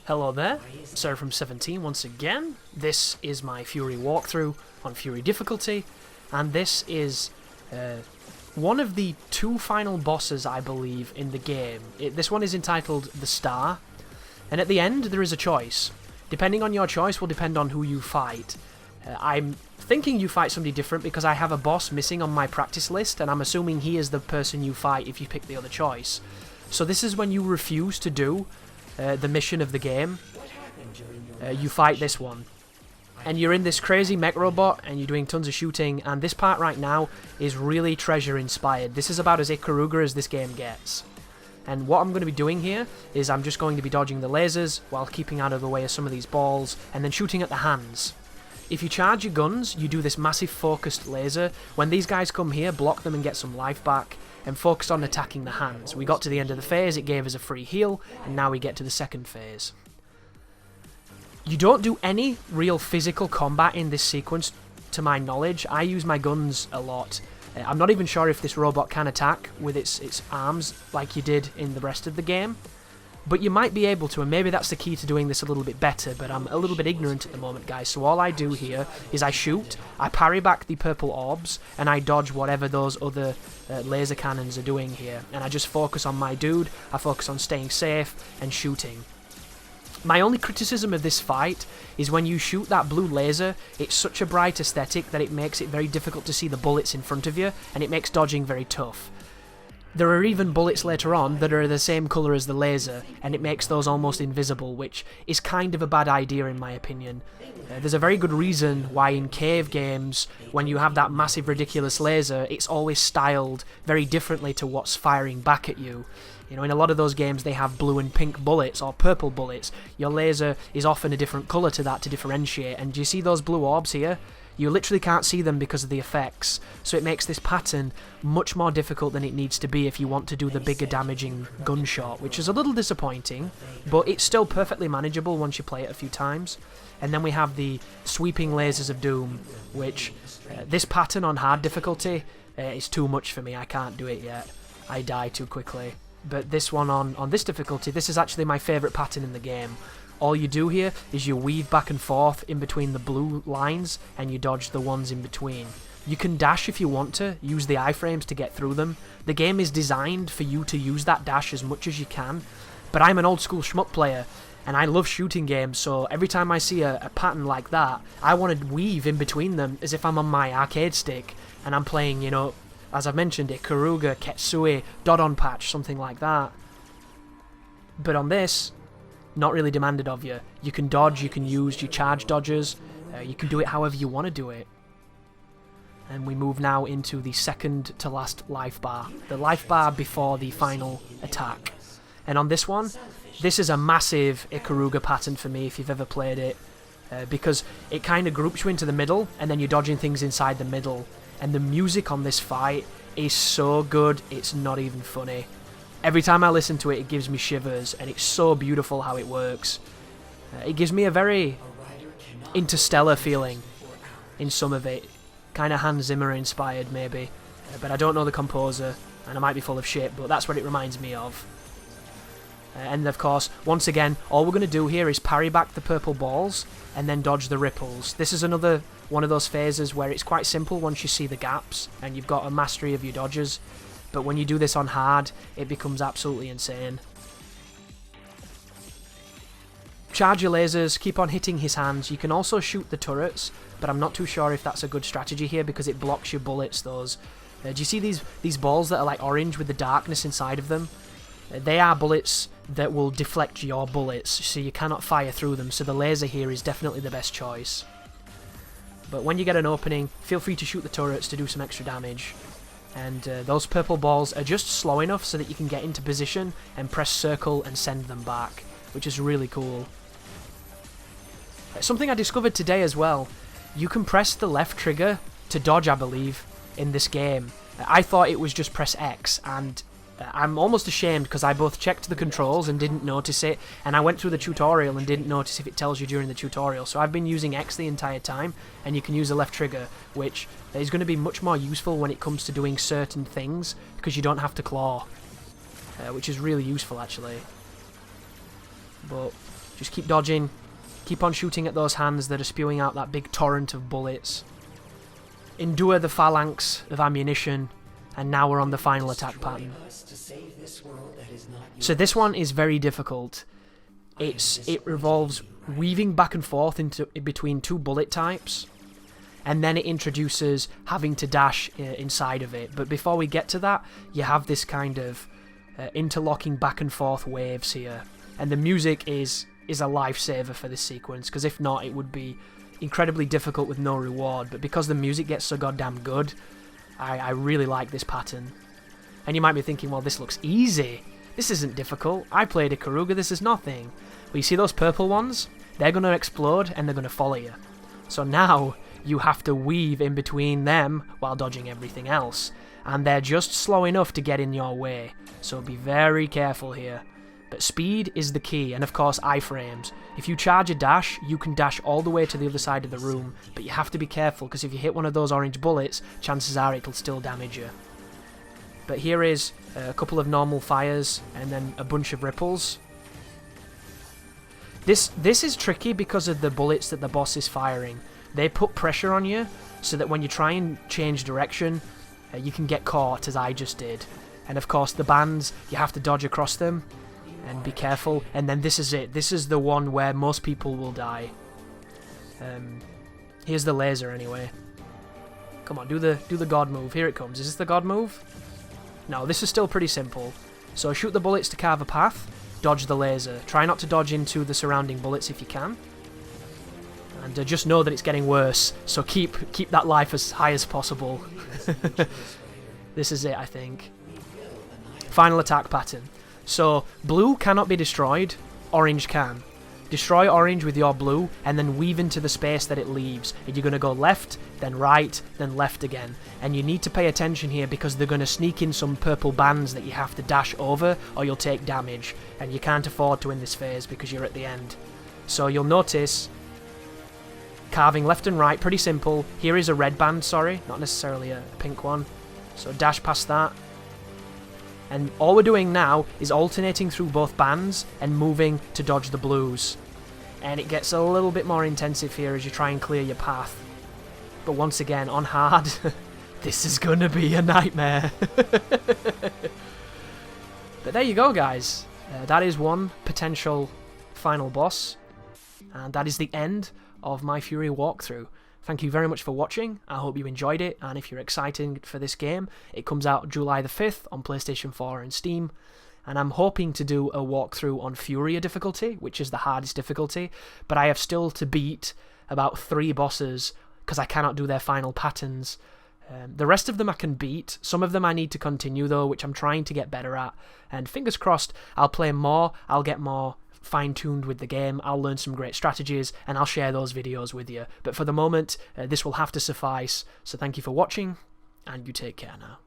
Hello there, Sarah from 17 once again. This is my Furi walkthrough on Furi Difficulty, and this is one of the two final bosses, I believe, in the game. This one is entitled The Star, and at the end there is a choice. Depending on your choice will depend on who you fight. I'm thinking you fight somebody different because I have a boss missing on my practice list, and I'm assuming he is the person you fight if you pick the other choice. So this is when you refuse to do the mission of the game. You fight this one. And you're in this crazy mech robot, and you're doing tons of shooting, and this part right now is really treasure-inspired. This is about as Ikaruga as this game gets. And what I'm going to be doing here is I'm just going to be dodging the lasers while keeping out of the way of some of these balls, and then shooting at the hands. If you charge your guns, you do this massive focused laser. When these guys come here, block them and get some life back, and focus on attacking the hands. We got to the end of the phase, it gave us a free heal, and now we get to the second phase. You don't do any real physical combat in this sequence, to my knowledge. I use my guns a lot. I'm not even sure if this robot can attack with its arms like you did in the rest of the game. But you might be able to, and maybe that's the key to doing this a little bit better, but I'm a little bit ignorant at the moment, guys. So all I do here is I shoot, I parry back the purple orbs, and I dodge whatever those other laser cannons are doing here. And I just focus on my dude, I focus on staying safe and shooting. My only criticism of this fight is when you shoot that blue laser, it's such a bright aesthetic that it makes it very difficult to see the bullets in front of you, and it makes dodging very tough. There are even bullets later on that are the same colour as the laser, and it makes those almost invisible, which is kind of a bad idea in my opinion. There's a very good reason why in cave games, when you have that massive ridiculous laser, it's always styled very differently to what's firing back at you. You know, in a lot of those games they have blue and pink bullets, or purple bullets. Your laser is often a different colour to that to differentiate, and do you see those blue orbs here? You literally can't see them because of the effects, so it makes this pattern much more difficult than it needs to be if you want to do the bigger damaging gunshot, which is a little disappointing, but it's still perfectly manageable once you play it a few times. And then we have the sweeping lasers of doom, which this pattern on hard difficulty is too much for me. I can't do it yet. I die too quickly. But this one on this difficulty, this is actually my favourite pattern in the game. All you do here is you weave back and forth in between the blue lines and you dodge the ones in between. You can dash if you want to, use the iframes to get through them. The game is designed for you to use that dash as much as you can, but I'm an old school shmup player and I love shooting games, so every time I see a pattern like that, I want to weave in between them as if I'm on my arcade stick and I'm playing, you know, as I've mentioned, Ikaruga, Ketsui, Dodon Patch, something like that. But on this, not really demanded of you. You can dodge, you can use your charge dodgers, you can do it however you want to do it. And we move now into the second to last life bar. The life bar before the final attack. And on this one, this is a massive Ikaruga pattern for me if you've ever played it. Because it kind of groups you into the middle, and then you're dodging things inside the middle. And the music on this fight is so good, it's not even funny. Every time I listen to it, it gives me shivers, and it's so beautiful how it works. It gives me a very interstellar feeling in some of it. Kind of Hans Zimmer inspired, maybe. But I don't know the composer, and I might be full of shit, but that's what it reminds me of. And of course, once again, all we're going to do here is parry back the purple balls, and then dodge the ripples. This is another one of those phases where it's quite simple once you see the gaps, and you've got a mastery of your dodges. But when you do this on hard, it becomes absolutely insane. Charge your lasers, keep on hitting his hands. You can also shoot the turrets, but I'm not too sure if that's a good strategy here because it blocks your bullets, those. Do you see these balls that are like orange with the darkness inside of them? They are bullets that will deflect your bullets, so you cannot fire through them, so the laser here is definitely the best choice. But when you get an opening, feel free to shoot the turrets to do some extra damage. And those purple balls are just slow enough so that you can get into position and press circle and send them back, which is really cool. Something I discovered today as well, you can press the left trigger to dodge, I believe, in this game. I thought it was just press X, and I'm almost ashamed because I both checked the controls and didn't notice it, and I went through the tutorial and didn't notice if it tells you during the tutorial. So I've been using X the entire time, and you can use the left trigger, which is going to be much more useful when it comes to doing certain things because you don't have to claw, which is really useful actually. But Just keep dodging. Keep on shooting at those hands that are spewing out that big torrent of bullets. Endure the phalanx of ammunition. And now we're on the final attack pattern. So this one is very difficult. It revolves weaving back and forth between two bullet types. And then it introduces having to dash inside of it. But before we get to that, you have this kind of interlocking back and forth waves here. And the music is a lifesaver for this sequence, because if not, it would be incredibly difficult with no reward. But because the music gets so goddamn good, I really like this pattern. And you might be thinking, well, this looks easy. This isn't difficult. I played a Karuga, this is nothing. Well, you see those purple ones? They're going to explode and they're going to follow you. So now you have to weave in between them while dodging everything else. And they're just slow enough to get in your way. So be very careful here. But speed is the key, and of course iframes. If you charge a dash, you can dash all the way to the other side of the room, but you have to be careful, because if you hit one of those orange bullets, chances are it'll still damage you. But here is a couple of normal fires, and then a bunch of ripples. This is tricky because of the bullets that the boss is firing. They put pressure on you, so that when you try and change direction, you can get caught, as I just did. And of course the bands, you have to dodge across them. And be careful, and then this is it. This is the one where most people will die. Here's the laser anyway. Come on, do the god move. Here it comes. Is this the god move? No, this is still pretty simple. So shoot the bullets to carve a path, dodge the laser. Try not to dodge into the surrounding bullets if you can. And just know that it's getting worse, so keep that life as high as possible. This is it, I think. Final attack pattern. So, blue cannot be destroyed, orange can. Destroy orange with your blue, and then weave into the space that it leaves. And you're going to go left, then right, then left again. And you need to pay attention here, because they're going to sneak in some purple bands that you have to dash over, or you'll take damage. And you can't afford to win this phase, because you're at the end. So you'll notice, carving left and right, pretty simple. Here is a red band, sorry, not necessarily a pink one. So dash past that. And all we're doing now is alternating through both bands and moving to dodge the blues. And it gets a little bit more intensive here as you try and clear your path. But once again, on hard, this is gonna be a nightmare. But there you go, guys. That is one potential final boss. And that is the end of my Furi walkthrough. Thank you very much for watching. I hope you enjoyed it, and if you're excited for this game, it comes out July the 5th on PlayStation 4 and Steam, and I'm hoping to do a walkthrough on Furi Difficulty, which is the hardest difficulty, but I have still to beat about 3 bosses, because I cannot do their final patterns. The rest of them I can beat. Some of them I need to continue though, which I'm trying to get better at, and fingers crossed I'll play more, I'll get more fine-tuned with the game, I'll learn some great strategies, and I'll share those videos with you. But for the moment, this will have to suffice. So thank you for watching, and you take care now.